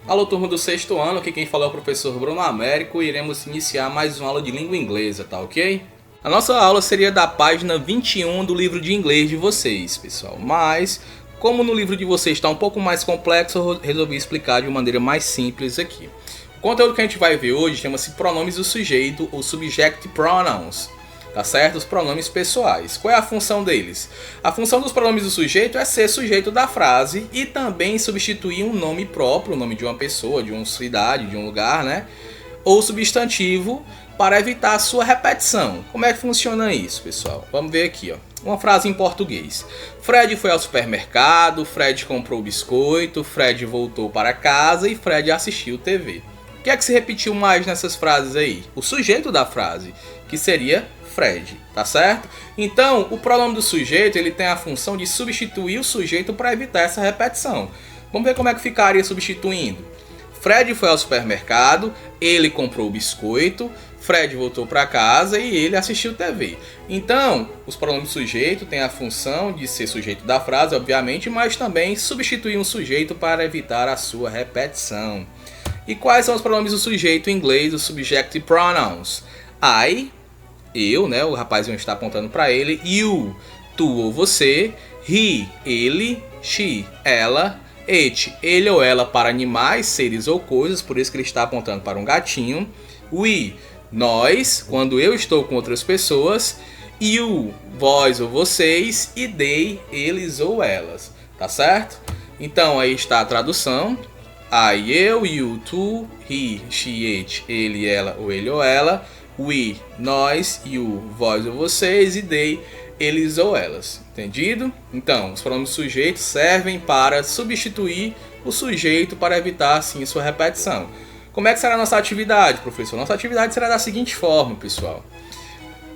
Alô, turma do sexto ano, aqui quem fala é o professor Bruno Américo e iremos iniciar mais uma aula de língua inglesa, tá ok? A nossa aula seria da página 21 do livro de inglês de vocês, pessoal, mas como no livro de vocês está um pouco mais complexo, eu resolvi explicar de uma maneira mais simples aqui. O conteúdo que a gente vai ver hoje chama-se pronomes do sujeito ou subject pronouns. Tá certo? Os pronomes pessoais. Qual é a função deles? A função dos pronomes do sujeito é ser sujeito da frase e também substituir um nome próprio, o nome de uma pessoa, de uma cidade, de um lugar, né? Ou substantivo para evitar a sua repetição. Como é que funciona isso, pessoal? Vamos ver aqui, ó. Uma frase em português. Fred foi ao supermercado, Fred comprou biscoito, Fred voltou para casa e Fred assistiu TV. O que é que se repetiu mais nessas frases aí? O sujeito da frase, que seria Fred, tá certo? Então, o pronome do sujeito ele tem a função de substituir o sujeito para evitar essa repetição. Vamos ver como é que ficaria substituindo. Fred foi ao supermercado, ele comprou biscoito, Fred voltou para casa e ele assistiu TV. Então, os pronomes do sujeito têm a função de ser sujeito da frase, obviamente, mas também substituir um sujeito para evitar a sua repetição. E quais são os pronomes do sujeito em inglês, os subject pronouns? I, eu, né, o rapazinho está apontando para ele, you, tu ou você, he, ele, she, ela, it, ele ou ela para animais, seres ou coisas, por isso que ele está apontando para um gatinho, we, nós, quando eu estou com outras pessoas, you, vós ou vocês, e they, eles ou elas, tá certo? Então aí está a tradução, I, eu, you, tu, he, she, it, ele, ela ou ele ou ela, we, nós, you, vós ou vocês, e they, eles ou elas. Entendido? Então, os pronomes sujeitos servem para substituir o sujeito para evitar, assim, sua repetição. Como é que será a nossa atividade, professor? Nossa atividade será da seguinte forma, pessoal.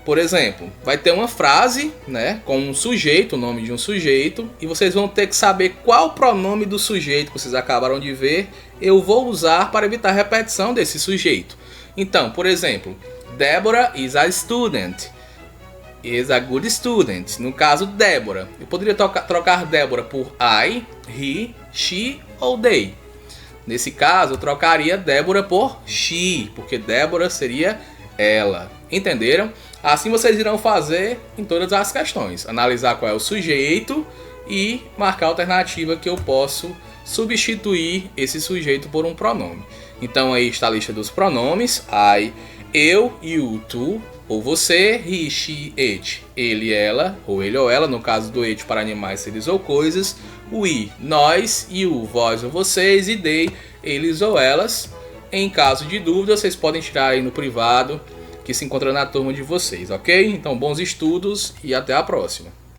Por exemplo, vai ter uma frase, né, com um sujeito, o nome de um sujeito, e vocês vão ter que saber qual pronome do sujeito que vocês acabaram de ver eu vou usar para evitar a repetição desse sujeito. Então, por exemplo, Deborah is a student. Is a good student. No caso, Deborah. Eu poderia trocar Deborah por I, he, she ou they. Nesse caso, eu trocaria Deborah por she, porque Deborah seria ela. Entenderam? Assim vocês irão fazer em todas as questões. Analisar qual é o sujeito e marcar a alternativa que eu posso substituir esse sujeito por um pronome. Então aí está a lista dos pronomes. I, eu, you, tu, ou você, he, she, it, ele, ela, ou ele ou ela, no caso do it para animais, seres ou coisas, we, nós, you, vós ou vocês, e they, eles ou elas. Em caso de dúvida, vocês podem tirar aí no privado, que se encontra na turma de vocês, ok? Então, bons estudos e até a próxima.